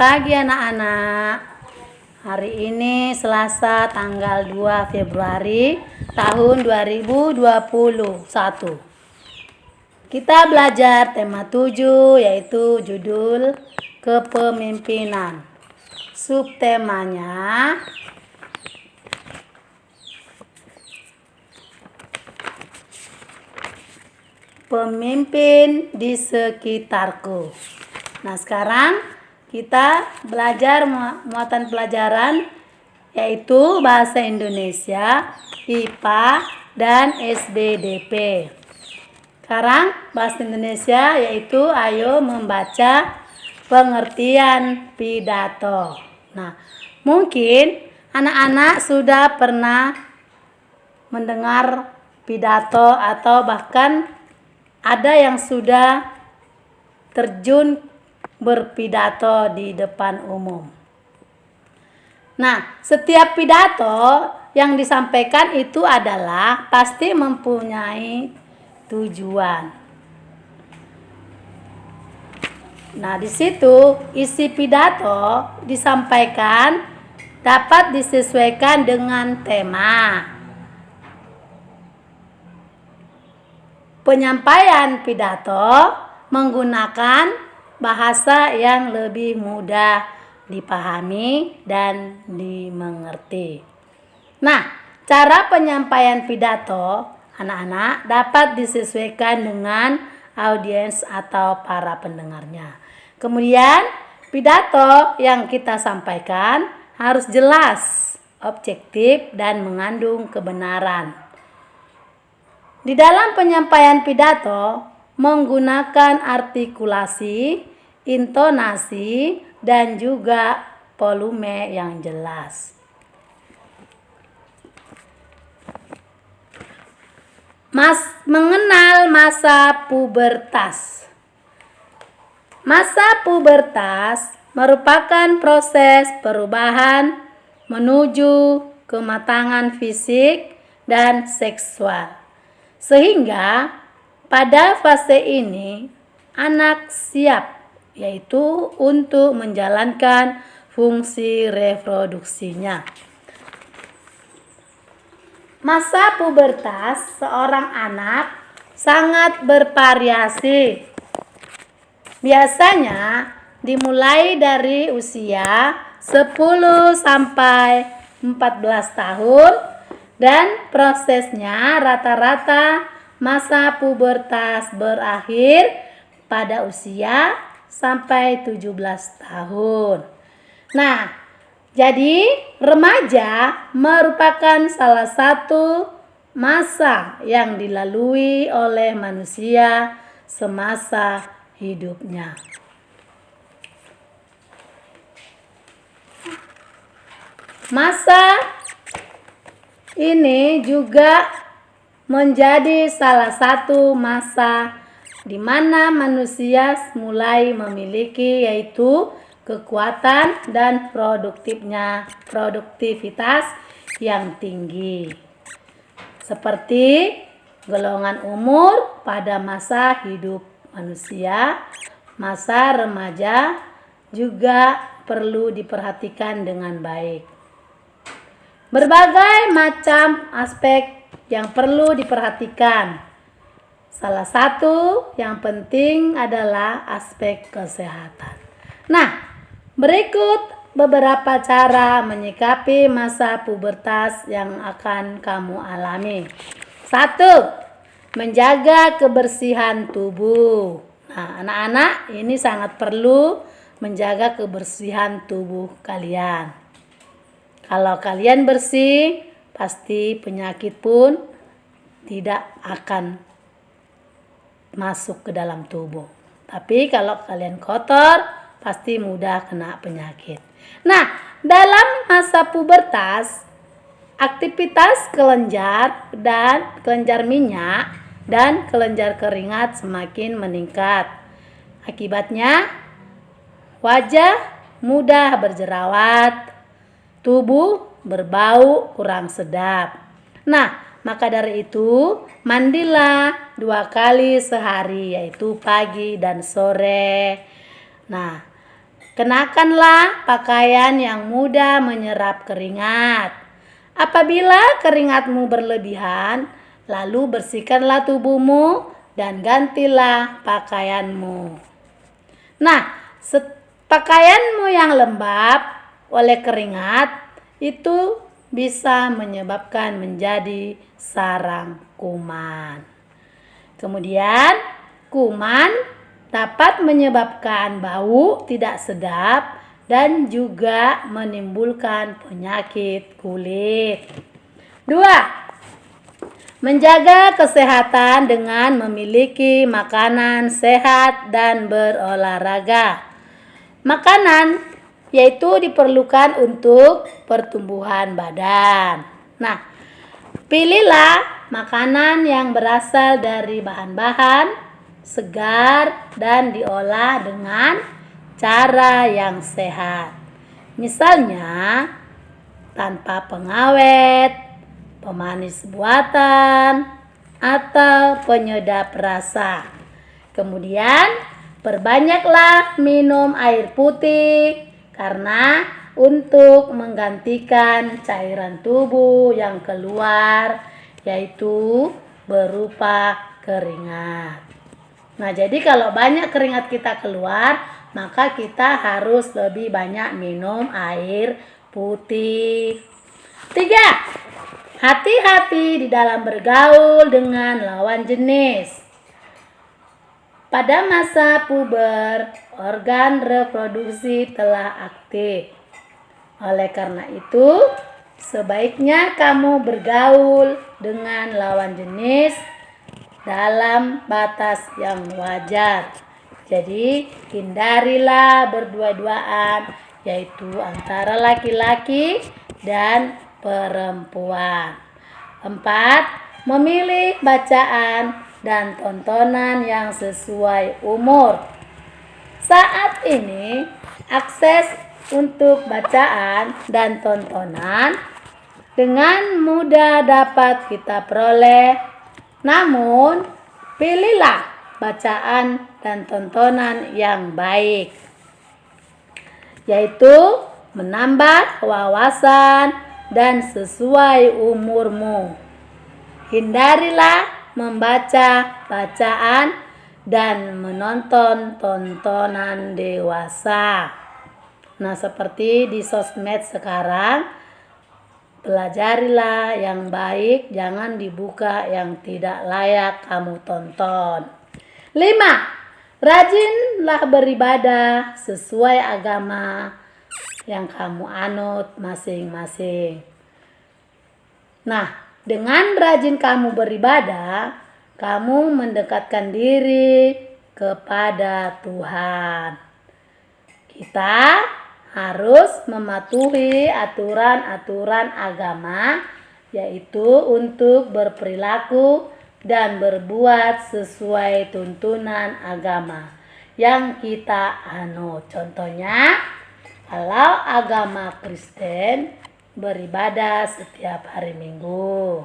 pagi anak-anak. Hari ini Selasa tanggal 2 Februari tahun 2021. Kita belajar tema 7 yaitu judul kepemimpinan. Subtemanya pemimpin di sekitarku. Nah, sekarang kita belajar muatan pelajaran yaitu bahasa Indonesia, IPA, dan SBDP. Sekarang bahasa Indonesia yaitu ayo membaca pengertian pidato. Nah, mungkin anak-anak sudah pernah mendengar pidato atau bahkan ada yang sudah terjun berpidato di depan umum. Nah, setiap pidato yang disampaikan itu adalah pasti mempunyai tujuan. Nah, di situ isi pidato disampaikan dapat disesuaikan dengan tema. Penyampaian pidato menggunakan bahasa yang lebih mudah dipahami dan dimengerti. Nah, cara penyampaian pidato anak-anak dapat disesuaikan dengan audiens atau para pendengarnya. Kemudian, pidato yang kita sampaikan harus jelas, objektif, dan mengandung kebenaran. Di dalam penyampaian pidato menggunakan artikulasi, intonasi, dan juga volume yang jelas. Mengenal masa pubertas. Masa pubertas merupakan proses perubahan menuju kematangan fisik dan seksual. Sehingga pada fase ini anak siap yaitu untuk menjalankan fungsi reproduksinya. Masa pubertas seorang anak sangat bervariasi. Biasanya dimulai dari usia 10 sampai 14 tahun dan prosesnya rata-rata masa pubertas berakhir pada usia sampai 17 tahun. Nah, jadi remaja merupakan salah satu masa yang dilalui oleh manusia semasa hidupnya. Masa ini juga menjadi salah satu masa di mana manusia mulai memiliki yaitu kekuatan dan produktivitas yang tinggi. Seperti golongan umur pada masa hidup manusia, masa remaja juga perlu diperhatikan dengan baik. Berbagai macam aspek yang perlu diperhatikan. Salah satu yang penting adalah aspek kesehatan. Nah, berikut beberapa cara menyikapi masa pubertas yang akan kamu alami. 1. Menjaga kebersihan tubuh. Nah, anak-anak ini sangat perlu menjaga kebersihan tubuh kalian. Kalau kalian bersih, pasti penyakit pun tidak akan masuk ke dalam tubuh. Tapi kalau kalian kotor, pasti mudah kena penyakit. Nah, dalam masa pubertas, aktivitas kelenjar minyak dan kelenjar keringat semakin meningkat. Akibatnya, wajah mudah berjerawat, tubuh berbau kurang sedap. Nah, maka dari itu mandilah 2 kali sehari yaitu pagi dan sore. Nah, Kenakanlah pakaian yang mudah menyerap keringat. Apabila keringatmu berlebihan, lalu bersihkanlah tubuhmu dan gantilah pakaianmu. Nah, pakaianmu yang lembab oleh keringat itu bisa menyebabkan menjadi sarang kuman. Kemudian, kuman dapat menyebabkan bau tidak sedap dan juga menimbulkan penyakit kulit. 2. Menjaga kesehatan dengan memiliki makanan sehat dan berolahraga. Makanan yaitu diperlukan untuk pertumbuhan badan. Nah, pilihlah makanan yang berasal dari bahan-bahan segar dan diolah dengan cara yang sehat. Misalnya, tanpa pengawet, pemanis buatan, atau penyedap rasa. Kemudian, perbanyaklah minum air putih karena untuk menggantikan cairan tubuh yang keluar, yaitu berupa keringat. Nah, jadi kalau banyak keringat kita keluar, maka kita harus lebih banyak minum air putih. 3. Hati-hati di dalam bergaul dengan lawan jenis. Pada masa puber, organ reproduksi telah aktif. Oleh karena itu, sebaiknya kamu bergaul dengan lawan jenis dalam batas yang wajar. Jadi, hindarilah berdua-duaan, yaitu antara laki-laki dan perempuan. 4. Memilih bacaan dan tontonan yang sesuai umur. Saat ini, akses untuk bacaan dan tontonan dengan mudah dapat kita peroleh. Namun, pilihlah bacaan dan tontonan yang baik, yaitu menambah wawasan dan sesuai umurmu. Hindarilah membaca bacaan dan menonton tontonan dewasa. Nah, seperti di sosmed sekarang, pelajarilah yang baik, jangan dibuka yang tidak layak kamu tonton. 5. Rajinlah beribadah sesuai agama yang kamu anut masing-masing. Nah, dengan rajin kamu beribadah, kamu mendekatkan diri kepada Tuhan. Kita harus mematuhi aturan-aturan agama, yaitu untuk berperilaku dan berbuat sesuai tuntunan agama yang kita anut. Contohnya, kalau agama Kristen beribadah setiap hari Minggu,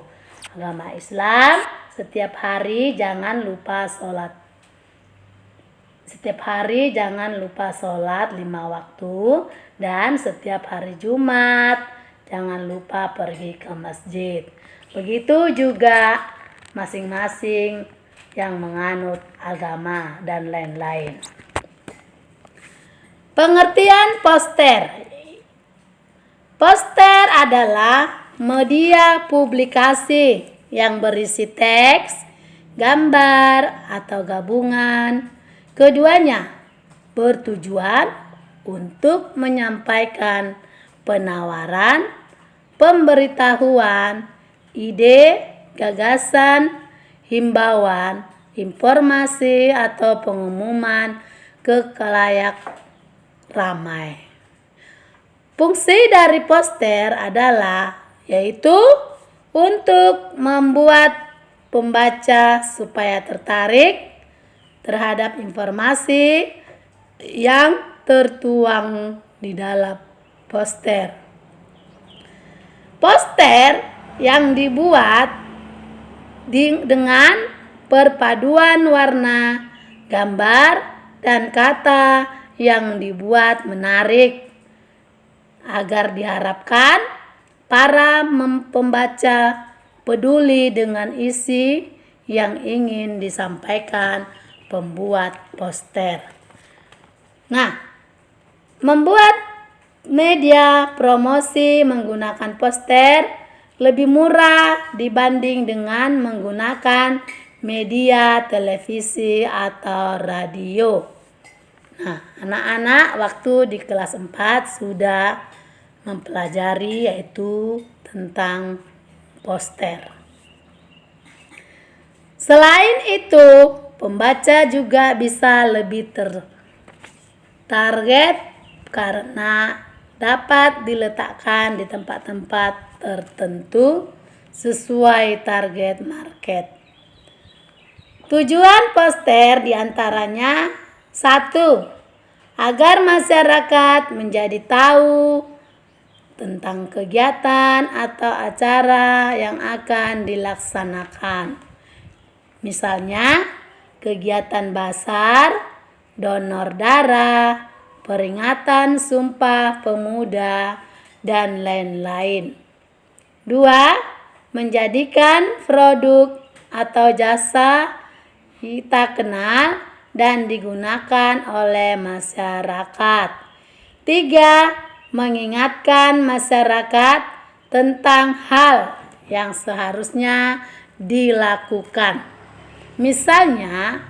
agama Islam setiap hari jangan lupa sholat. Setiap hari jangan lupa sholat 5 waktu, dan setiap hari Jumat jangan lupa pergi ke masjid. Begitu juga masing-masing yang menganut agama dan lain-lain. Pengertian poster. Poster adalah media publikasi yang berisi teks, gambar, atau gabungan. Keduanya bertujuan untuk menyampaikan penawaran, pemberitahuan, ide, gagasan, himbauan, informasi, atau pengumuman ke khalayak ramai. Fungsi dari poster adalah yaitu untuk membuat pembaca supaya tertarik terhadap informasi yang tertuang di dalam poster. Poster yang dibuat dengan perpaduan warna, gambar, dan kata yang dibuat menarik agar diharapkan para pembaca peduli dengan isi yang ingin disampaikan pembuat poster. Nah, membuat media promosi menggunakan poster lebih murah dibanding dengan menggunakan media televisi atau radio. Nah, anak-anak waktu di kelas 4 sudah mempelajari yaitu tentang poster. Selain itu, pembaca juga bisa lebih tertarget karena dapat diletakkan di tempat-tempat tertentu sesuai target market. Tujuan poster diantaranya 1. Agar masyarakat menjadi tahu tentang kegiatan atau acara yang akan dilaksanakan. Misalnya, kegiatan basar, donor darah, peringatan Sumpah Pemuda, dan lain-lain. 2. Menjadikan produk atau jasa kita kenal dan digunakan oleh masyarakat. 3. Mengingatkan masyarakat tentang hal yang seharusnya dilakukan. Misalnya,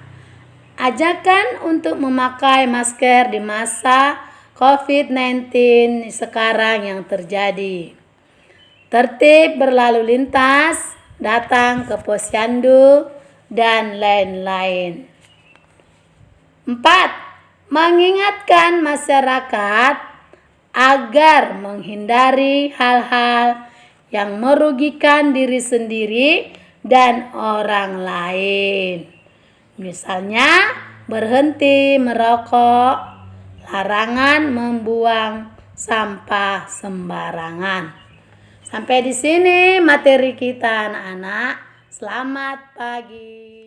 ajakan untuk memakai masker di masa COVID-19 sekarang yang terjadi. Tertib berlalu lintas, datang ke posyandu, dan lain-lain. 4. Mengingatkan masyarakat agar menghindari hal-hal yang merugikan diri sendiri dan orang lain. Misalnya, berhenti merokok, larangan membuang sampah sembarangan. Sampai di sini materi kita anak-anak. Selamat pagi.